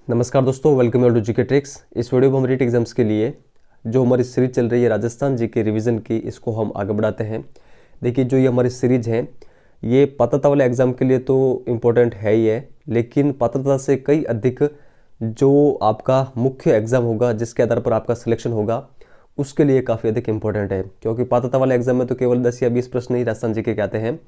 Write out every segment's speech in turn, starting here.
नमस्कार दोस्तों, welcome you to GK tricks. इस वीडियो में हम रीट एग्जाम्स के लिए जो हमारी सीरीज चल रही है राजस्थान जीके रिवीजन की, इसको हम आगे बढ़ाते हैं। देखिए, जो ये हमारी सीरीज है ये पात्रता वाले एग्जाम के लिए तो इम्पोर्टेंट है ही है, लेकिन पात्रता से कई अधिक जो आपका मुख्य एग्जाम होगा जिसके आधार पर आपका सिलेक्शन होगा उसके लिए काफ़ी अधिक इंपॉर्टेंट है। क्योंकि पात्रता वाले एग्जाम में तो केवल 10 या 20 प्रश्न ही राजस्थान जीके के आते हैं,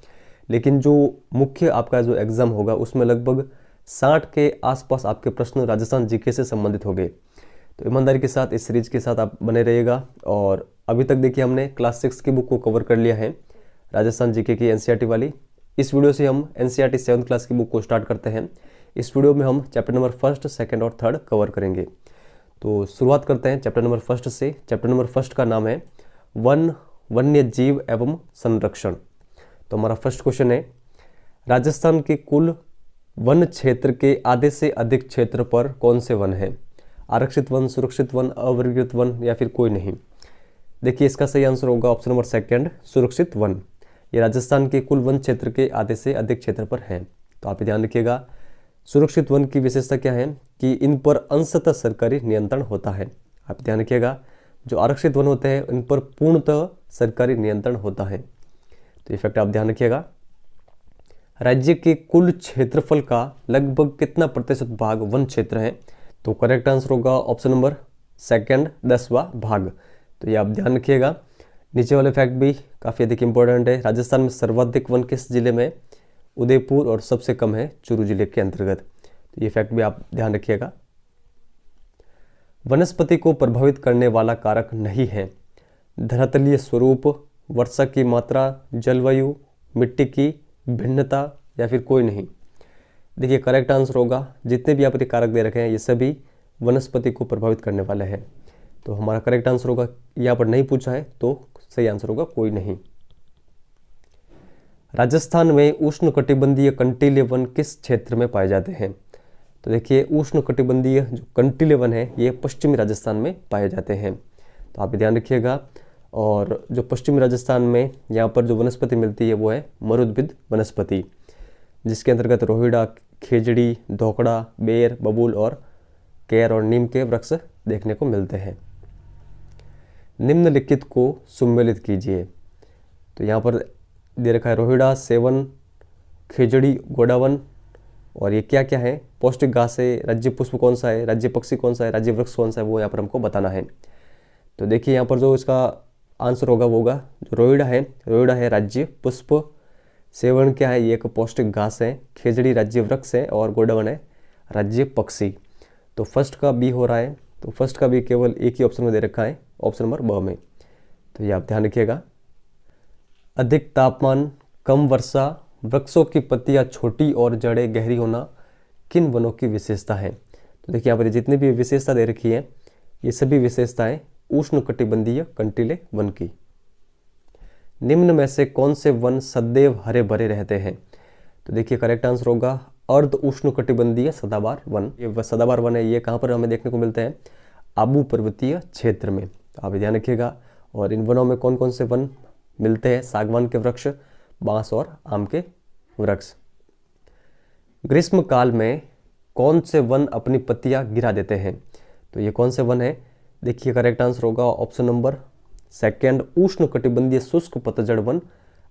लेकिन जो मुख्य आपका जो एग्जाम होगा उसमें लगभग 60 के आसपास आपके प्रश्न राजस्थान जीके से संबंधित होंगे। तो ईमानदारी के साथ इस सीरीज के साथ आप बने रहिएगा। और अभी तक देखिए हमने क्लास 6 की बुक को कवर कर लिया है, राजस्थान जीके की एनसीईआरटी वाली। इस वीडियो से हम एनसीईआरटी 7th क्लास की बुक को स्टार्ट करते हैं। इस वीडियो में हम चैप्टर नंबर 1, 2 और 3 कवर करेंगे। तो शुरुआत करते हैं चैप्टर नंबर 1 से। चैप्टर नंबर 1 का नाम है वन, वन्य जीव एवं संरक्षण। तो हमारा फर्स्ट क्वेश्चन है, राजस्थान के कुल वन क्षेत्र के आधे से अधिक क्षेत्र पर कौन से वन हैं? आरक्षित वन, सुरक्षित वन, अवर्गीकृत वन या फिर कोई नहीं? देखिए, इसका सही आंसर होगा ऑप्शन नंबर 2, सुरक्षित वन। ये राजस्थान के कुल वन क्षेत्र के आधे से अधिक क्षेत्र पर हैं। तो आप ध्यान रखिएगा, सुरक्षित वन की विशेषता क्या है कि इन पर अंशतः सरकारी नियंत्रण होता है। आप ध्यान रखिएगा, जो आरक्षित वन होते हैं इन पर पूर्णतः सरकारी नियंत्रण होता है। तो ये फैक्ट आप ध्यान रखिएगा। राज्य के कुल क्षेत्रफल का लगभग कितना प्रतिशत भाग वन क्षेत्र है? तो करेक्ट आंसर होगा ऑप्शन नंबर 2, 10वां भाग। तो ये आप ध्यान रखिएगा। नीचे वाले फैक्ट भी काफ़ी अधिक इंपॉर्टेंट है। राजस्थान में सर्वाधिक वन किस जिले में? उदयपुर, और सबसे कम है चूरू जिले के अंतर्गत। तो ये फैक्ट भी आप ध्यान रखिएगा। वनस्पति को प्रभावित करने वाला कारक नहीं है। धरातलीय स्वरूप, वर्षा की मात्रा, जलवायु, मिट्टी की भिन्नता या फिर कोई नहीं? देखिए, करेक्ट आंसर होगा, जितने भी यहाँ पर कारक दे रखे हैं ये सभी वनस्पति को प्रभावित करने वाले हैं। तो हमारा करेक्ट आंसर होगा, यहाँ पर नहीं पूछा है तो सही आंसर होगा कोई नहीं। राजस्थान में उष्णकटिबंधीय कंटीले वन किस क्षेत्र में पाए जाते हैं? तो देखिए, उष्णकटिबंधीय जो कंटीले वन है ये पश्चिमी राजस्थान में पाए जाते हैं। तो आप ध्यान रखिएगा। और जो पश्चिमी राजस्थान में यहाँ पर जो वनस्पति मिलती है वो है मरुद्भिद वनस्पति, जिसके अंतर्गत रोहिड़ा, खेजड़ी, धोकड़ा, बेर, बबूल और केर और नीम के वृक्ष देखने को मिलते हैं। निम्नलिखित को सुमेलित कीजिए। तो यहाँ पर दे रखा है रोहिड़ा, सेवन, खेजड़ी, गोडावन, और ये क्या क्या है? पौष्टिक घास है। राज्य पुष्प कौन सा है, राज्य पक्षी कौन सा है, राज्य वृक्ष कौन सा है, वो यहाँ पर हमको बताना है। तो देखिए, यहाँ पर जो इसका आंसर होगा वो होगा जो रोहिड़ा है राज्य पुष्प, सेवन क्या है, ये एक पौष्टिक घास है, खेजड़ी राज्य वृक्ष है, और गोडावन है राज्य पक्षी। तो फर्स्ट का बी हो रहा है। तो फर्स्ट का भी केवल एक ही ऑप्शन में दे रखा है, ऑप्शन नंबर ब में। तो ये आप ध्यान रखिएगा। अधिक तापमान, कम वर्षा, वृक्षों की पत्तियां छोटी और जड़ें गहरी होना किन वनों की विशेषता है? तो देखिए, यहाँ पर जितनी भी विशेषता दे रखी है ये सभी विशेषताएं उष्णकटिबंधीय कंटीले वन की। निम्न में से कौन से वन सदैव हरे भरे रहते हैं? तो देखिए, करेक्ट आंसर होगा अर्ध उष्णकटिबंधीय सदाबहार वन। ये सदाबहार वन है, ये कहाँ पर हमें देखने को मिलते हैं? आबू पर्वतीय क्षेत्र में। तो आप ध्यान रखिएगा। और इन वनों में कौन कौन से वन मिलते हैं? सागवान के वृक्ष, बांस और आम के वृक्ष। ग्रीष्म काल में कौन से वन अपनी पत्तियां गिरा देते हैं? तो ये कौन से वन है? देखिए, करेक्ट आंसर होगा ऑप्शन नंबर 2, उष्णकटिबंधीय शुष्क पतझड़ वन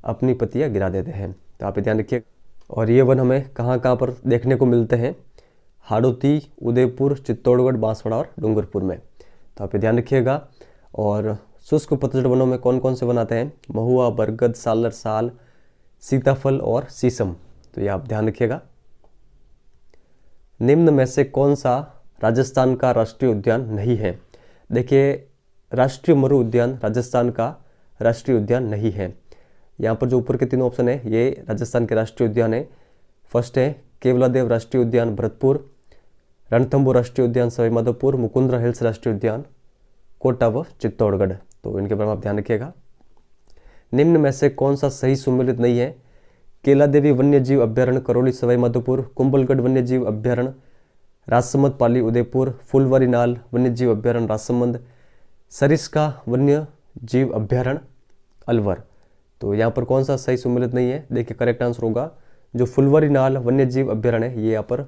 अपनी पत्तियां गिरा देते हैं। तो आप ध्यान रखिए। और ये वन हमें कहाँ कहाँ पर देखने को मिलते हैं? हाड़ौती, उदयपुर, चित्तौड़गढ़, बांसवाड़ा और डूंगरपुर में। तो आप ध्यान रखिएगा। और शुष्क पतझड़ वनों में कौन कौन से वन आते हैं? महुआ, बरगद, सालर, साल, सीताफल और शीशम। तो ये आप ध्यान रखिएगा। निम्न में से कौन सा राजस्थान का राष्ट्रीय उद्यान नहीं है? देखिए, राष्ट्रीय मरु उद्यान राजस्थान का राष्ट्रीय उद्यान नहीं है। यहाँ पर जो ऊपर के तीनों ऑप्शन है ये राजस्थान के राष्ट्रीय उद्यान है। फर्स्ट है केवलादेव राष्ट्रीय उद्यान भरतपुर, रणथंभौर राष्ट्रीय उद्यान सवाई माधोपुर, मुकुंदरा हिल्स राष्ट्रीय उद्यान कोटा व चित्तौड़गढ़। तो इनके बारे में आप ध्यान रखिएगा। निम्न में से कौन सा सही सुमेलित नहीं है? केलादेवी वन्यजीव अभ्यारण्य करौली सवाई माधोपुर, कुंभलगढ़ वन्यजीव अभ्यारण्य राजसमंद पाली उदयपुर, फुलवारी नाल वन्यजीव अभ्यारण्य राजसमंद, सरिस्का वन्य जीव अभ्यारण्य अलवर। तो यहाँ पर कौन सा सही सुमेलित नहीं है? देखिए, करेक्ट आंसर होगा जो फुलवारी नाल वन्य जीव अभ्यारण्य है ये यहाँ पर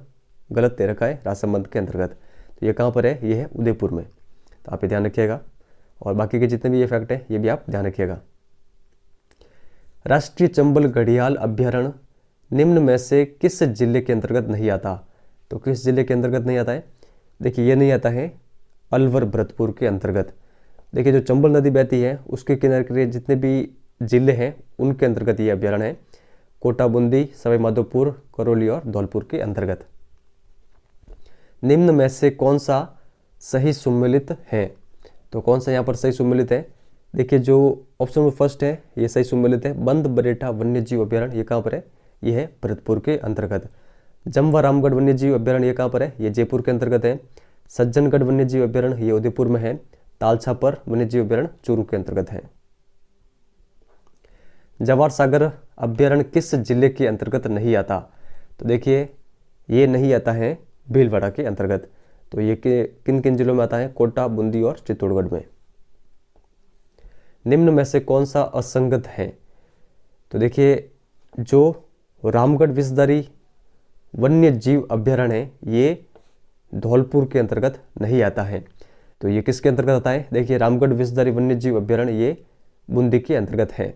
गलत दे रखा है राजसमंद के अंतर्गत। तो ये कहाँ पर है, ये है उदयपुर में। तो आप ये ध्यान रखिएगा और बाकी के जितने भी ये फैक्ट है ये भी आप ध्यान रखिएगा। राष्ट्रीय चंबल घड़ियाल अभ्यारण्य निम्न में से किस जिले के अंतर्गत नहीं आता? तो किस जिले के अंतर्गत नहीं आता है? देखिए ये नहीं आता है अलवर भरतपुर के अंतर्गत। देखिए जो चंबल नदी बहती है उसके किनारे जितने भी जिले हैं उनके अंतर्गत ये अभ्यारण्य है। कोटा, बूंदी, सवाई माधोपुर, करौली और धौलपुर के अंतर्गत। निम्न में से कौन सा सही सुमेलित है? तो कौन सा यहाँ पर सही सुमेलित है? देखिए जो ऑप्शन नंबर फर्स्ट है ये सही सुमेलित है। बंद बरेठा वन्य जीव अभ्यारण्य ये कहाँ पर है? ये है भरतपुर के अंतर्गत। जमवा रामगढ़ वन्य जीव अभ्यारण्य ये कहाँ पर है? ये जयपुर के अंतर्गत है। सज्जनगढ़ वन्य जीव अभ्यारण्य ये उदयपुर में है। तालछापर वन्य जीव अभ्यारण्य चूरू के अंतर्गत है। जवाहर सागर अभ्यारण्य किस जिले के अंतर्गत नहीं आता? तो देखिए ये नहीं आता है भीलवाड़ा के अंतर्गत। तो ये किन किन जिलों में आता है? कोटा, बूंदी और चित्तौड़गढ़ में। निम्न में से कौन सा असंगत है? तो देखिए जो रामगढ़ विषधारी वन्य जीव अभ्यारण्य है ये धौलपुर के अंतर्गत नहीं आता है। तो ये किसके अंतर्गत आता है? देखिए रामगढ़ विषधारी वन्य जीव अभ्यारण्य ये बूंदी के अंतर्गत है।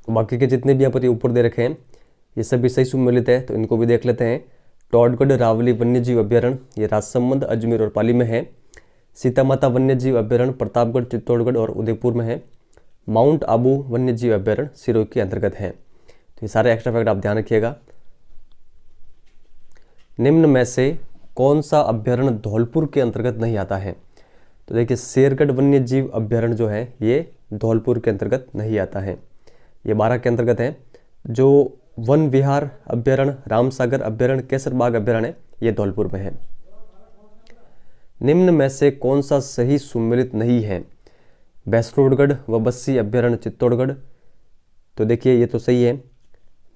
बाकी के जितने भी यहाँ पर ये ऊपर दे रखे हैं ये सभी सही सुमेलित है, तो इनको भी देख लेते हैं। टॉडगढ़ रावली वन्य जीव अभ्यारण्य ये राजसमंद, अजमेर और पाली में है। सीता माता वन्य जीव अभ्यारण्य प्रतापगढ़, चित्तौड़गढ़ और उदयपुर में है। माउंट आबू वन्य जीव अभ्यारण्य सिरोही के अंतर्गत है। तो ये सारे एक्स्ट्रा फैक्ट आप ध्यान रखिएगा। निम्न में से कौन सा अभ्यारण्य धौलपुर के अंतर्गत नहीं आता है? तो देखिए शेरगढ़ वन्य जीव अभ्यारण्य जो है ये धौलपुर के अंतर्गत नहीं आता है, ये 12 के अंतर्गत है। जो वन विहार अभ्यारण्य, रामसागर अभ्यारण्य, केसरबाग अभ्यारण्य ये धौलपुर में है। निम्न में से कौन सा सही सुमेलित नहीं है? भैंसरोडगढ़ व बस्सी अभ्यारण्य चित्तौड़गढ़, तो देखिए ये तो सही है।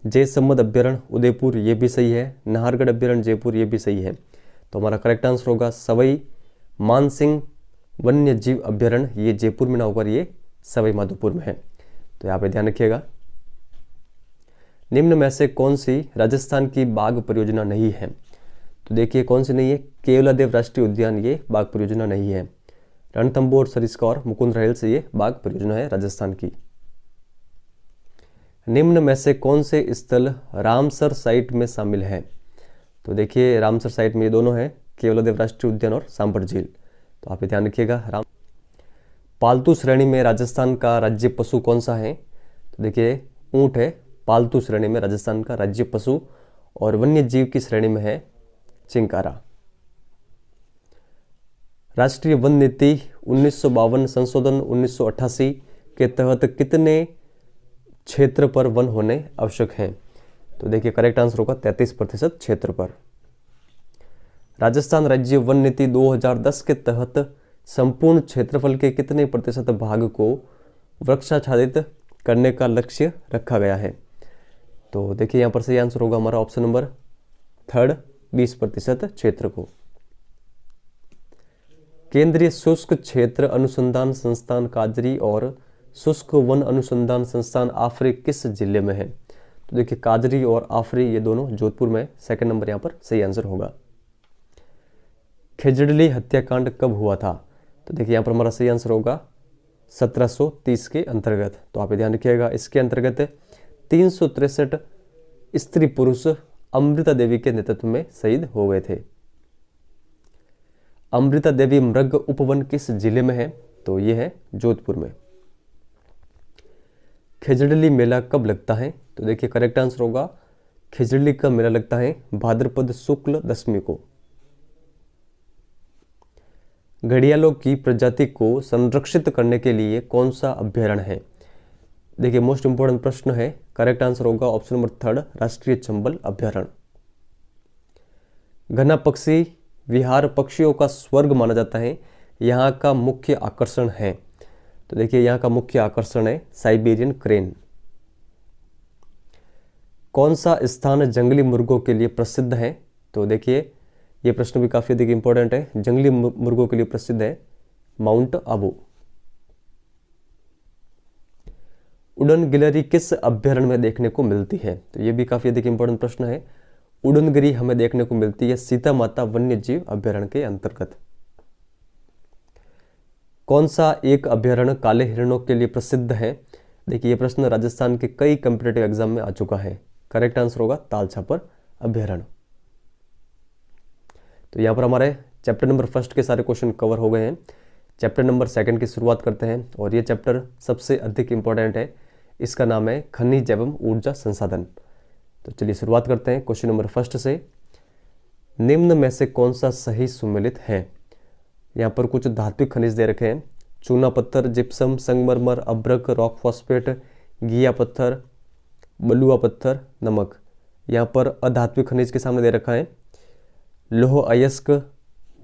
जयसम्मद अभ्यारण्य उदयपुर ये भी सही है। नाहरगढ़ अभ्यारण्य जयपुर ये भी सही है। तो हमारा करेक्ट आंसर होगा सवाई मानसिंह वन्य जीव अभ्यारण्य ये जयपुर में ना होकर ये सवाई माधोपुर में है। तो यहाँ पे ध्यान रखिएगा। निम्न में से कौन सी राजस्थान की बाघ परियोजना नहीं है? तो देखिए कौन सी नहीं है? केवलादेव राष्ट्रीय उद्यान ये बाघ परियोजना नहीं है। रणथंबोर, सरिस्का और मुकुंदरा हिल्स ये बाघ परियोजना है राजस्थान की। निम्न में से कौन से स्थल रामसर साइट में शामिल है? तो देखिए रामसर साइट में ये दोनों हैं, केवलादेव राष्ट्रीय उद्यान और सांभर झील। तो आप ये ध्यान रखिएगा। पालतू श्रेणी में राजस्थान का राज्य पशु कौन सा है? तो देखिए ऊंट है पालतू श्रेणी में राजस्थान का राज्य पशु, और वन्य जीव की श्रेणी में है चिंकारा। राष्ट्रीय वन नीति 1952 संशोधन 1988 के तहत कितने क्षेत्र पर वन होने आवश्यक हैं? तो देखिए करेक्ट आंसर होगा 33% क्षेत्र पर। राजस्थान राज्य वन नीति 2010 के तहत संपूर्ण क्षेत्रफल के कितने प्रतिशत भाग को वृक्षाच्छादित करने का लक्ष्य रखा गया है? तो देखिए यहाँ पर सही आंसर होगा हमारा ऑप्शन नंबर थर्ड 20% क्षेत्र को। केंद्रीय शुष्क क्षेत्र अनुसंधान संस्थान काजरी और शुष्क वन अनुसंधान संस्थान आफरी किस जिले में है? तो देखिए काजरी और आफरी ये दोनों जोधपुर में। सेकंड नंबर यहाँ पर सही आंसर होगा। खिजड़ली हत्याकांड कब हुआ था? तो देखिए यहाँ पर हमारा सही आंसर होगा 1730 के अंतर्गत। तो आप ध्यान रखिएगा इसके अंतर्गत 363 स्त्री पुरुष अमृता देवी के नेतृत्व में शहीद हो गए थे। अमृता देवी मृग उपवन किस जिले में है? तो ये है जोधपुर में। खिजड़ली मेला कब लगता है? तो देखिए करेक्ट आंसर होगा खिजड़ली का मेला लगता है भाद्रपद शुक्ल दशमी को। घड़ियालों की प्रजाति को संरक्षित करने के लिए कौन सा अभ्यारण्य है? देखिए मोस्ट इंपोर्टेंट प्रश्न है। करेक्ट आंसर होगा ऑप्शन नंबर थर्ड राष्ट्रीय चंबल अभ्यारण्य। घना पक्षी विहार पक्षियों का स्वर्ग माना जाता है, यहाँ का मुख्य आकर्षण है? तो देखिए यहाँ का मुख्य आकर्षण है साइबेरियन क्रेन। कौन सा स्थान जंगली मुर्गों के लिए प्रसिद्ध है? तो देखिए ये प्रश्न भी काफी अधिक इंपॉर्टेंट है। जंगली मुर्गों के लिए प्रसिद्ध है माउंट आबू। उड़न गिलहरी किस अभ्यारण्य में देखने को मिलती है? तो ये भी काफी अधिक इंपॉर्टेंट प्रश्न है। उड़नगिरी हमें देखने को मिलती है सीता माता वन्य जीव अभ्यारण्य के अंतर्गत। कौन सा एक अभ्यारण्य काले हिरणों के लिए प्रसिद्ध है? देखिए ये प्रश्न राजस्थान के कई कॉम्पिटिटिव एग्जाम में आ चुका है। करेक्ट आंसर होगा ताल छापर अभ्यारण्य। तो यहाँ पर हमारे चैप्टर नंबर फर्स्ट के सारे क्वेश्चन कवर हो गए हैं। चैप्टर नंबर सेकंड की शुरुआत करते हैं और ये चैप्टर सबसे अधिक इंपॉर्टेंट है। इसका नाम है खनिज एवं ऊर्जा संसाधन। तो चलिए शुरुआत करते हैं क्वेश्चन नंबर फर्स्ट से। निम्न में से कौन सा सही सुमेलित है? यहाँ पर कुछ धात्विक खनिज दे रखे हैं। चूना पत्थर, जिप्सम, संगमरमर, अभ्रक, रॉक फॉस्फेट, घिया पत्थर, बलुआ पत्थर, नमक। यहाँ पर अधात्विक खनिज के सामने दे रखा है लोह अयस्क,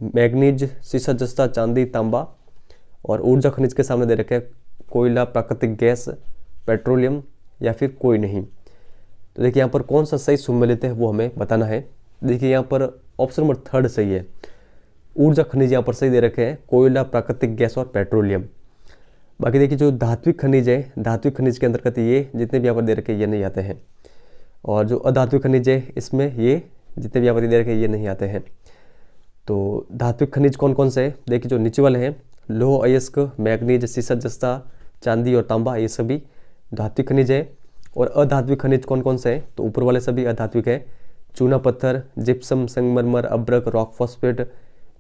मैग्नीज, सीसा जस्ता, चांदी, तांबा। और ऊर्जा खनिज के सामने दे रखे हैं कोयला, प्राकृतिक गैस, पेट्रोलियम या फिर कोई नहीं। तो देखिए यहाँ पर कौन सा सही सुमेलित है वो हमें बताना है। देखिए यहाँ पर ऑप्शन नंबर थर्ड सही है। ऊर्जा खनिज यहाँ पर सही दे रखे हैं कोयला, प्राकृतिक गैस और पेट्रोलियम। बाकी देखिए जो धात्विक खनिज है, धात्विक खनिज के अंतर्गत ये जितने भी यहाँ पर दे रखे हैं ये नहीं आते हैं। और जो अधात्विक खनिज है इसमें ये जितने भी यहाँ पर दे रखे हैं ये नहीं आते हैं। तो धात्विक खनिज कौन कौन से हैं? देखिए जो नीचे वाले हैं लोह अयस्क, मैग्नीज, सीसा जस्ता, चांदी और तांबा, ये सभी धात्विक खनिज है। और अधात्विक खनिज कौन कौन से हैं? तो ऊपर वाले सभी अधात्विक है। चूना पत्थर, जिप्सम, संगमरमर, अभ्रक, रॉक फॉस्फेट,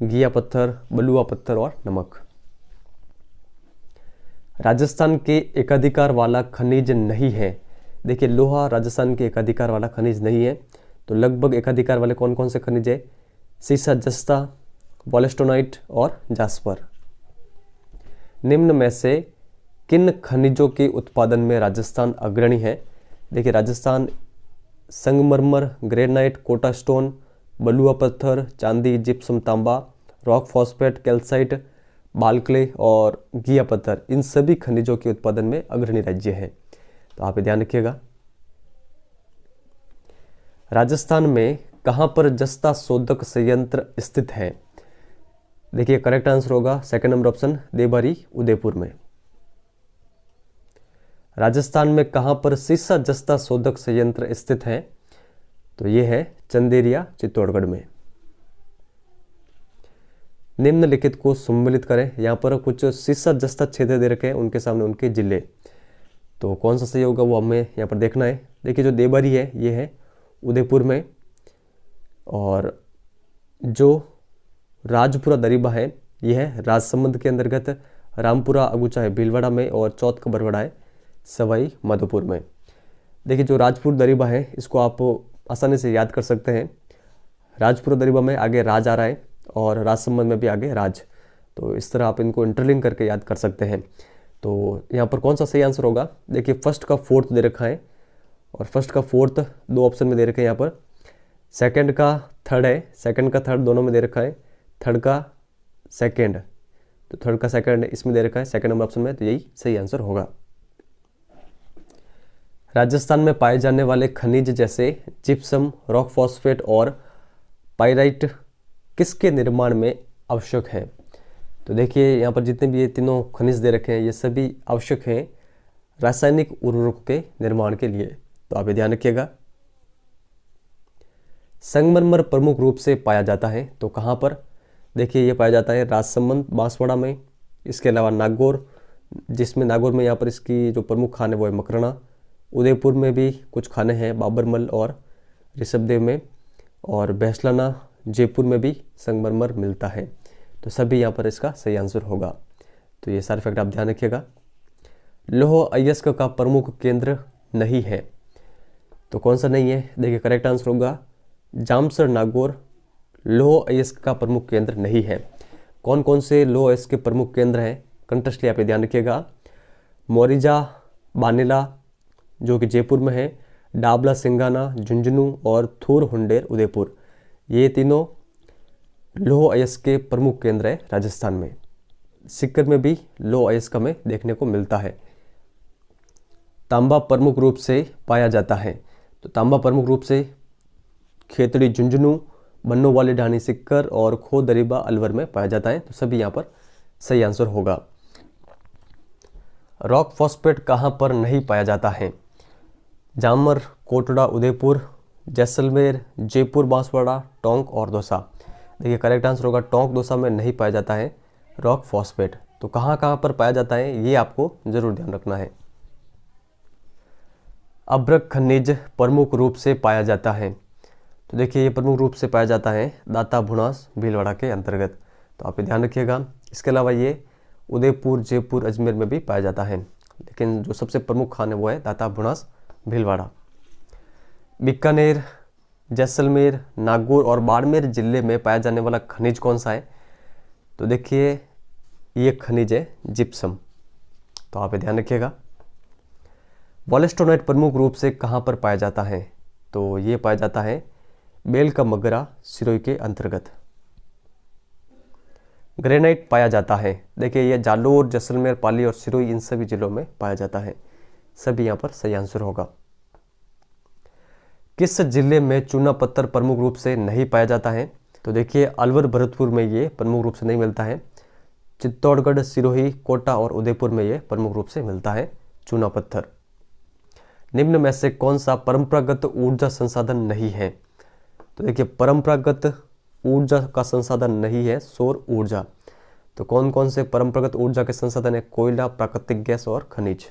घिया पत्थर, बलुआ पत्थर और नमक। राजस्थान के एकाधिकार वाला खनिज नहीं है। देखिए लोहा राजस्थान के एकाधिकार वाला खनिज नहीं है। तो लगभग एकाधिकार वाले कौन कौन से खनिज है? सीसा जस्ता, वॉलेस्टोनाइट और जास्पर। निम्न में से किन खनिजों के उत्पादन में राजस्थान अग्रणी है? देखिए राजस्थान संगमरमर, ग्रेनाइट, कोटा स्टोन, बलुआ पत्थर, चांदी, जिप्सम, तांबा, रॉक फॉस्फेट, कैल्साइट, बालक्ले और घिया पत्थर, इन सभी खनिजों के उत्पादन में अग्रणी राज्य है। तो आप ध्यान रखिएगा। राजस्थान में कहां पर जस्ता शोधक संयंत्र स्थित है? देखिए करेक्ट आंसर होगा second number option Devari, Udaipur में। राजस्थान में कहां पर सीसा जस्ता शोधक संयंत्र स्थित है? तो यह है चंदेरिया, चित्तौड़गढ़ में। निम्नलिखित को सम्मिलित करें। यहाँ पर कुछ सीसा जस्ता क्षेत्र दे रखे हैं, उनके सामने उनके जिले। तो कौन सा सही होगा वो हमें यहाँ पर देखना है। देखिए जो देवरी है ये है उदयपुर में। और जो राजपुरा दरीबा है यह है राजसमंद के अंतर्गत। रामपुरा अगुचा है भीलवाड़ा में और चौथ का बरवाड़ा है सवाई माधोपुर में। देखिए जो राजपुर दरीबा है इसको आप आसानी से याद कर सकते हैं। राजपुरा दरीबा में आगे राज आ रहा है और राजसमंद में भी आगे राज। तो इस तरह आप इनको इंटरलिंक करके याद कर सकते हैं। तो यहाँ पर कौन सा सही आंसर होगा? देखिए फर्स्ट का फोर्थ दे रखा है और फर्स्ट का फोर्थ दो ऑप्शन में दे रखे हैं। यहाँ पर सेकंड का थर्ड है, सेकंड का थर्ड दोनों में दे रखा है। थर्ड का सेकंड, तो थर्ड का सेकंड इसमें दे रखा है सेकंड नंबर ऑप्शन में। तो यही सही आंसर होगा। राजस्थान में पाए जाने वाले खनिज जैसे जिप्सम, रॉक फॉस्फेट और पाइराइट किसके निर्माण में आवश्यक है? तो देखिए यहाँ पर जितने भी ये तीनों खनिज दे रखे हैं ये सभी आवश्यक हैं रासायनिक उर्वरकों के निर्माण के लिए। तो आप ये ध्यान रखिएगा। संगमरमर प्रमुख रूप से पाया जाता है तो कहाँ पर? देखिए ये पाया जाता है राजसमंद, बांसवाड़ा में। इसके अलावा नागौर, जिसमें नागौर में यहाँ पर इसकी जो प्रमुख खान है वो है मकराना। उदयपुर में भी कुछ खाने हैं, बाबरमल और ऋषभदेव में। और भैंसलाना, जयपुर में भी संगमरमर मिलता है। तो सभी यहाँ पर इसका सही आंसर होगा। तो ये सारे फैक्ट आप ध्यान रखिएगा। लोह अयस्क का प्रमुख केंद्र नहीं है तो कौन सा नहीं है? देखिए करेक्ट आंसर होगा जामसर, नागौर लोह अयस्क का प्रमुख केंद्र नहीं है। कौन कौन से लोह अयस्क के प्रमुख केंद्र हैं? कंटेस्टली आप ध्यान रखिएगा। मोरिजा, बानेला जो कि जयपुर में है, डाबला, सिंगाना, झुंझुनू और थूर हुंडेर, उदयपुर। ये तीनों लोह अयस्क के प्रमुख केंद्र है राजस्थान में। सीकर में भी लोह अयस्क हमें देखने को मिलता है। तांबा प्रमुख रूप से पाया जाता है तो तांबा प्रमुख रूप से खेतड़ी, झुंझुनू, बन्नो वाली ढाणी, सिक्कर और खो दरीबा, अलवर में पाया जाता है। तो सभी यहाँ पर सही आंसर होगा। रॉक फॉस्फेट कहाँ पर नहीं पाया जाता है? जामर, कोटड़ा, उदयपुर, जैसलमेर, जयपुर, बांसवाड़ा, टोंक और दौसा। देखिए करेक्ट आंसर होगा टोंक दौसा में नहीं पाया जाता है रॉक फॉस्फेट। तो कहाँ कहाँ पर पाया जाता है ये आपको जरूर ध्यान रखना है। अभ्रक खनिज प्रमुख रूप से पाया जाता है, तो देखिए ये प्रमुख रूप से पाया जाता है दाता, भुनास, भीलवाड़ा के अंतर्गत। तो आप ये ध्यान रखिएगा। इसके अलावा ये उदयपुर, जयपुर, अजमेर में भी पाया जाता है, लेकिन जो सबसे प्रमुख खान है वो है दाता, भुनास, भीलवाड़ा। बीकानेर, जैसलमेर, नागौर और बाड़मेर जिले में पाया जाने वाला खनिज कौन सा है? तो देखिए ये खनिज है जिप्सम। तो आप ये ध्यान रखिएगा। वॉलेस्टोनाइट प्रमुख रूप से कहाँ पर पाया जाता है? तो ये पाया जाता है बेल का मगरा, सिरोही के अंतर्गत। ग्रेनाइट पाया जाता है, देखिए ये जालोर, जैसलमेर, पाली और सिरोही इन सभी जिलों में पाया जाता है। सभी यहाँ पर सही आंसर होगा। किस जिले में चूना पत्थर प्रमुख रूप से नहीं पाया जाता है? तो देखिए अलवर, भरतपुर में ये प्रमुख रूप से नहीं मिलता है। चित्तौड़गढ़, सिरोही, कोटा और उदयपुर में ये प्रमुख रूप से मिलता है चूना पत्थर। निम्न में से कौन सा परंपरागत ऊर्जा संसाधन नहीं है? तो देखिए परंपरागत ऊर्जा का संसाधन नहीं है सौर ऊर्जा। तो कौन कौन से परंपरागत ऊर्जा के संसाधन है? कोयला, प्राकृतिक गैस और खनिज।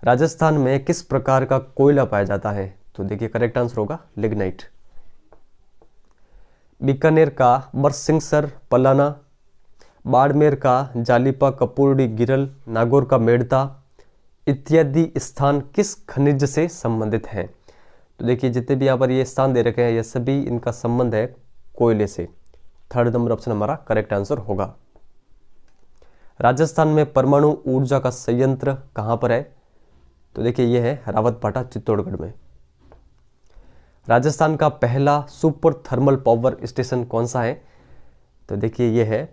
राजस्थान में किस प्रकार का कोयला पाया जाता है? तो देखिए करेक्ट आंसर होगा लिग्नाइट। बीकानेर का बरसिंगसर, पलाना, बाड़मेर का जालिपा, कपूरडी, गिरल, नागौर का मेड़ता इत्यादि स्थान किस खनिज से संबंधित हैं? तो देखिए जितने भी यहाँ पर ये स्थान दे रखे हैं ये सभी इनका संबंध है कोयले से। थर्ड नंबर ऑप्शन हमारा करेक्ट आंसर होगा। राजस्थान में परमाणु ऊर्जा का संयंत्र कहाँ पर है? तो देखिए ये है रावतभाटा, चित्तौड़गढ़ में। राजस्थान का पहला सुपर थर्मल पावर स्टेशन कौन सा है? तो देखिए ये है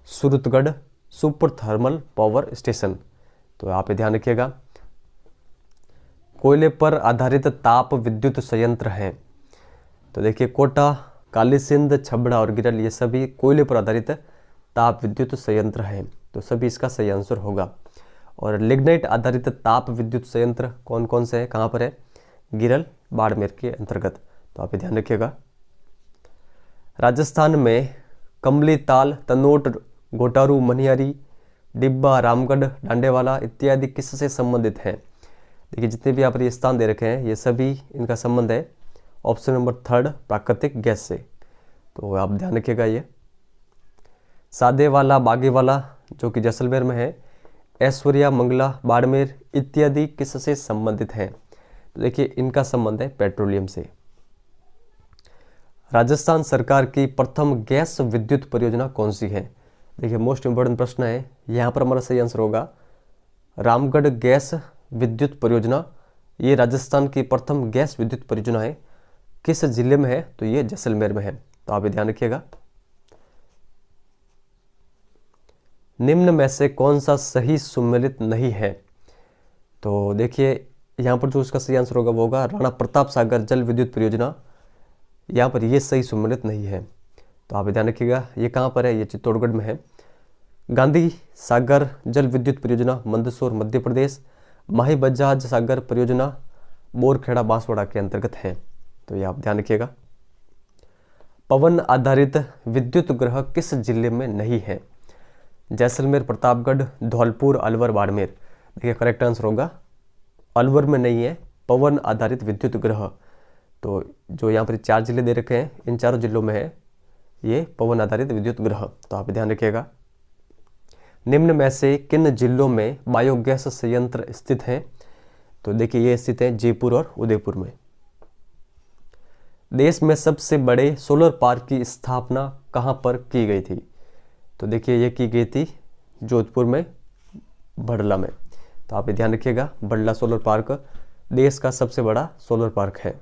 Suratgarh super thermal power station. तो आप ये ध्यान रखिएगा। कोयले पर आधारित ताप विद्युत संयंत्र हैं। तो देखिए कोटा, कालीसिंध, छबड़ा और गिरल ये सभी कोयले पर आधारित ताप विद्युत संयंत्र हैं। तो सभी इसका सही आंसर होगा। और लिग्नाइट आधारित ताप विद्युत संयंत्र कौन कौन से हैं, कहाँ पर है? गिरल, बाड़मेर के अंतर्गत। तो आप ये ध्यान रखिएगा। राजस्थान में कमली ताल, तनोट, घोटारू, मनियारी, डिब्बा, रामगढ़, डांडेवाला इत्यादि किससे संबंधित हैं? देखिए जितने भी यहाँ पर ये स्थान दे रखे हैं ये सभी इनका संबंध है ऑप्शन नंबर थर्ड प्राकृतिक गैस से। तो आप ध्यान रखिएगा। ये सादेवाला, बागेवाला जो कि जैसलमेर में है, ऐश्वर्या, मंगला, बाड़मेर इत्यादि किससे संबंधित हैं? तो देखिए इनका संबंध है पेट्रोलियम से। राजस्थान सरकार की प्रथम गैस विद्युत परियोजना कौन सी है? देखिए मोस्ट इंपोर्टेंट प्रश्न है, यहाँ पर हमारा सही आंसर होगा रामगढ़ गैस विद्युत परियोजना। ये राजस्थान की प्रथम गैस विद्युत परियोजना है। किस जिले में है? तो ये जैसलमेर में है। तो आप ये ध्यान रखिएगा। निम्न में से कौन सा सही सुमेलित नहीं है? तो देखिए यहाँ पर जो इसका सही आंसर होगा वो होगा राणा प्रताप सागर जल विद्युत परियोजना। यहाँ पर ये सही सुमेलित नहीं है। तो आप ध्यान रखिएगा। ये कहाँ पर है? ये चित्तौड़गढ़ में है। गांधी सागर जल विद्युत परियोजना मंदसौर, मध्य प्रदेश। माही बजाज सागर परियोजना बोरखेड़ा, बांसवाड़ा के अंतर्गत है। तो ये आप ध्यान रखिएगा। पवन आधारित विद्युत ग्रह किस जिले में नहीं है? जैसलमेर, प्रतापगढ़, धौलपुर, अलवर, बाड़मेर। देखिए करेक्ट आंसर होगा अलवर में नहीं है पवन आधारित विद्युत ग्रह। तो जो यहाँ पर 4 जिले दे रखे हैं इन चारों जिलों में है ये पवन आधारित विद्युत ग्रह। तो आप ध्यान रखिएगा। निम्न में से किन जिलों में बायोगैस संयंत्र स्थित हैं? तो देखिए ये स्थित है जयपुर और उदयपुर में। देश में सबसे बड़े सोलर पार्क की स्थापना कहाँ पर की गई थी? तो देखिए ये की गई थी जोधपुर में, बड़ला में। तो आप ये ध्यान रखिएगा। बड़ला सोलर पार्क देश का सबसे बड़ा सोलर पार्क है।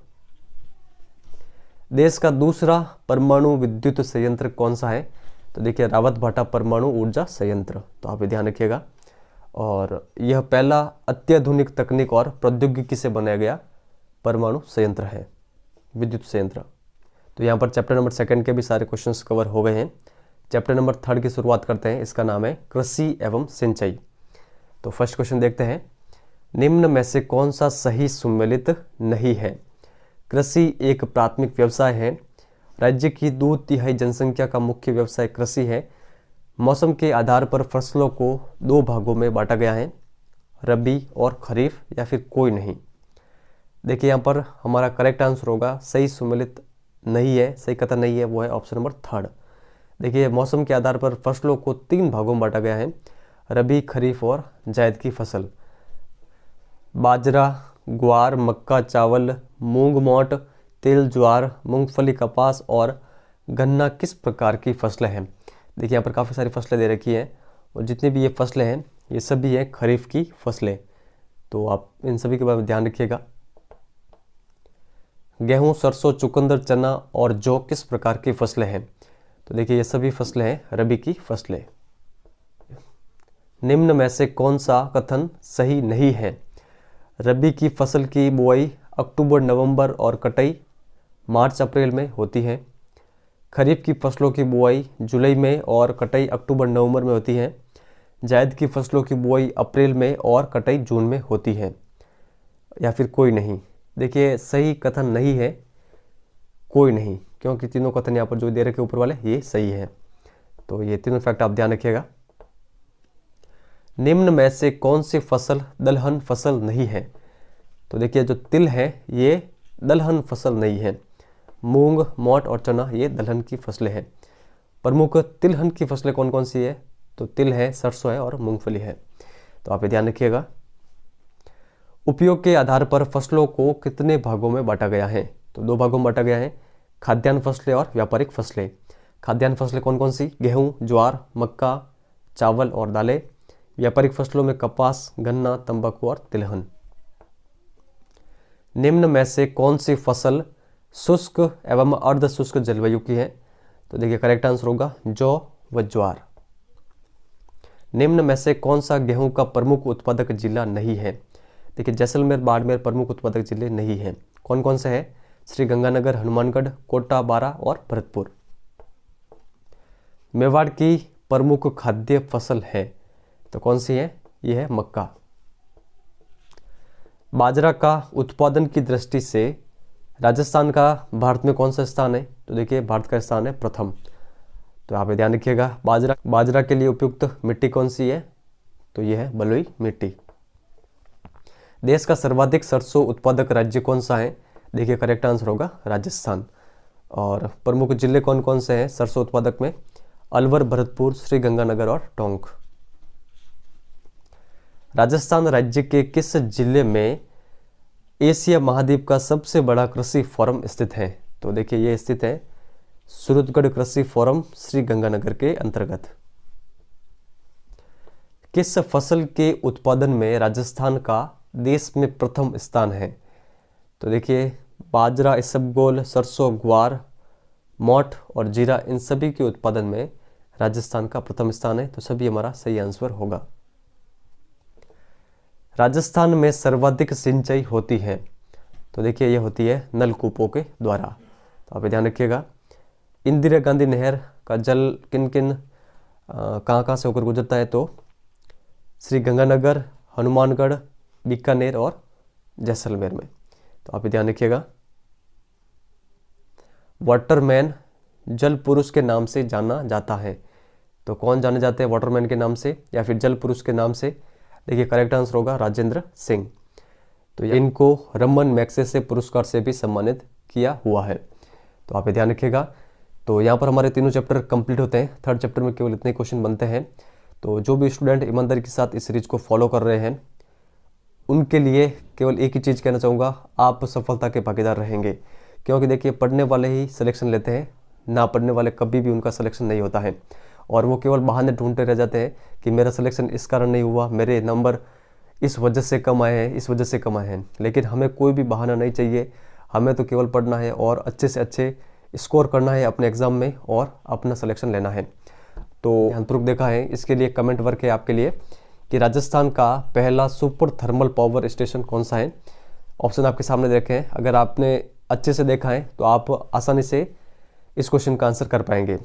देश का दूसरा परमाणु विद्युत संयंत्र कौन सा है? तो देखिए रावतभाटा परमाणु ऊर्जा संयंत्र। तो आप ये ध्यान रखिएगा। और यह पहला अत्याधुनिक तकनीक और प्रौद्योगिकी से बनाया गया परमाणु संयंत्र है, विद्युत संयंत्र। तो यहाँ पर चैप्टर नंबर 2 के भी सारे क्वेश्चंस कवर हो गए हैं। चैप्टर नंबर 3 की शुरुआत करते हैं। इसका नाम है कृषि एवं सिंचाई। तो फर्स्ट क्वेश्चन देखते हैं। निम्न में से कौन सा सही सुमेलित नहीं है? कृषि एक प्राथमिक व्यवसाय है। राज्य की 2/3 जनसंख्या का मुख्य व्यवसाय कृषि है। मौसम के आधार पर फसलों को 2 भागों में बांटा गया है, रबी और खरीफ, या फिर कोई नहीं। देखिए यहाँ पर हमारा करेक्ट आंसर होगा सही सुमेलित नहीं है, सही कथन नहीं है, वो है ऑप्शन नंबर 3। देखिए मौसम के आधार पर फसलों को 3 भागों में बांटा गया है, रबी, खरीफ और जायद की फसल। बाजरा, ग्वार, मक्का, चावल, मूंग, मोट, तिल, ज्वार, मूंगफली, कपास और गन्ना किस प्रकार की फसलें हैं? देखिए यहाँ पर काफ़ी सारी फसलें दे रखी हैं और जितनी भी ये फसलें हैं ये सभी हैं खरीफ की फसलें, तो आप इन सभी के बारे में ध्यान रखिएगा। गेहूं, सरसों, चुकंदर, चना और जौ किस प्रकार की फसलें हैं? तो देखिए ये सभी फसलें हैं रबी की फसलें। निम्न में से कौन सा कथन सही नहीं है? रबी की फसल की बुआई अक्टूबर नवंबर और कटाई मार्च अप्रैल में होती है। खरीफ की फसलों की बुआई जुलाई में और कटाई अक्टूबर नवंबर में होती है। जायद की फसलों की बुआई अप्रैल में और कटाई जून में होती है, या फिर कोई नहीं। देखिए सही कथन नहीं है कोई नहीं, क्योंकि तीनों कथन यहाँ पर जो दे रखे ऊपर वाले ये सही है, तो ये तीनों फैक्ट आप ध्यान रखिएगा। निम्न में से कौन सी फसल दलहन फसल नहीं है? तो देखिए जो तिल है ये दलहन फसल नहीं है। मूंग, मोट और चना ये दलहन की फसलें हैं। प्रमुख तिलहन की फसलें कौन कौन सी है? तो तिल है, सरसों है और मूंगफली है, तो आप ये ध्यान रखिएगा। उपयोग के आधार पर फसलों को कितने भागों में बांटा गया है? तो 2 भागों में बांटा गया है, खाद्यान्न फसलें और व्यापारिक फसलें। खाद्यान्न फसलें कौन कौन सी? गेहूं, ज्वार, मक्का, चावल और दालें। व्यापारिक फसलों में कपास, गन्ना, तंबाकू और तिलहन। निम्न में से कौन सी फसल शुष्क एवं अर्ध शुष्क जलवायु की है? तो देखिए करेक्ट आंसर होगा जौ व ज्वार। निम्न में से कौन सा गेहूं का प्रमुख उत्पादक जिला नहीं है? देखिए जैसलमेर, बाड़मेर प्रमुख उत्पादक जिले नहीं हैं। कौन कौन से हैं? श्रीगंगानगर, हनुमानगढ़, कोटा, बारा और भरतपुर। मेवाड़ की प्रमुख खाद्य फसल है, तो कौन सी है? यह है मक्का। बाजरा का उत्पादन की दृष्टि से राजस्थान का भारत में कौन सा स्थान है? तो देखिए भारत का स्थान है प्रथम, तो आप ध्यान रखिएगा। बाजरा के लिए उपयुक्त मिट्टी कौन सी है? तो यह है बलुई मिट्टी। देश का सर्वाधिक सरसों उत्पादक राज्य कौन सा है? देखिए करेक्ट आंसर होगा राजस्थान। और प्रमुख जिले कौन कौन से हैं सरसों उत्पादक में? अलवर, भरतपुर, श्रीगंगानगर और टोंक। राजस्थान राज्य के किस जिले में एशिया महाद्वीप का सबसे बड़ा कृषि फोरम स्थित है? तो देखिए ये स्थित है सूरतगढ़ कृषि फोरम, श्रीगंगानगर के अंतर्गत। किस फसल के उत्पादन में राजस्थान का देश में प्रथम स्थान है? तो देखिए बाजरा, इसबगोल, सरसों, ग्वार, मोठ और जीरा, इन सभी के उत्पादन में राजस्थान का प्रथम स्थान है, तो सभी हमारा सही आंसर होगा। राजस्थान में सर्वाधिक सिंचाई होती है, तो देखिए ये होती है नलकूपों के द्वारा, तो आप ध्यान रखिएगा। इंदिरा गांधी नहर का जल किन किन कहाँ से होकर गुजरता है? तो श्रीगंगानगर, हनुमानगढ़, बीकानेर और जैसलमेर में, तो आप ध्यान रखिएगा। वाटरमैन जल पुरुष के नाम से जाना जाता है, तो कौन जाने जाते हैं वाटरमैन के नाम से या फिर जल पुरुष के नाम से? देखिए करेक्ट आंसर होगा राजेंद्र सिंह। तो इनको रमन मैग्सेसे पुरस्कार से भी सम्मानित किया हुआ है, तो आप ध्यान रखिएगा। तो यहाँ पर हमारे तीनों चैप्टर कंप्लीट होते हैं। 3rd चैप्टर में केवल इतने क्वेश्चन बनते हैं, तो जो भी स्टूडेंट ईमानदारी के साथ इस सीरीज को फॉलो कर रहे हैं उनके लिए केवल एक ही चीज़ कहना चाहूँगा, आप सफलता के भागीदार रहेंगे। क्योंकि देखिए पढ़ने वाले ही सिलेक्शन लेते हैं, ना पढ़ने वाले कभी भी उनका सिलेक्शन नहीं होता है, और वो केवल बहाने ढूंढते रह जाते हैं कि मेरा सिलेक्शन इस कारण नहीं हुआ, मेरे नंबर इस वजह से कम आए हैं, इस वजह से कम आए हैं। लेकिन हमें कोई भी बहाना नहीं चाहिए, हमें तो केवल पढ़ना है और अच्छे से अच्छे स्कोर करना है अपने एग्ज़ाम में और अपना सिलेक्शन लेना है। तो ध्यानपूर्वक देखा है, इसके लिए कमेंट वर्क है आपके लिए कि राजस्थान का पहला सुपर थर्मल पावर स्टेशन कौन सा है? ऑप्शन आपके सामने देखे हैं, अगर आपने अच्छे से देखा है तो आप आसानी से इस क्वेश्चन का आंसर कर पाएंगे।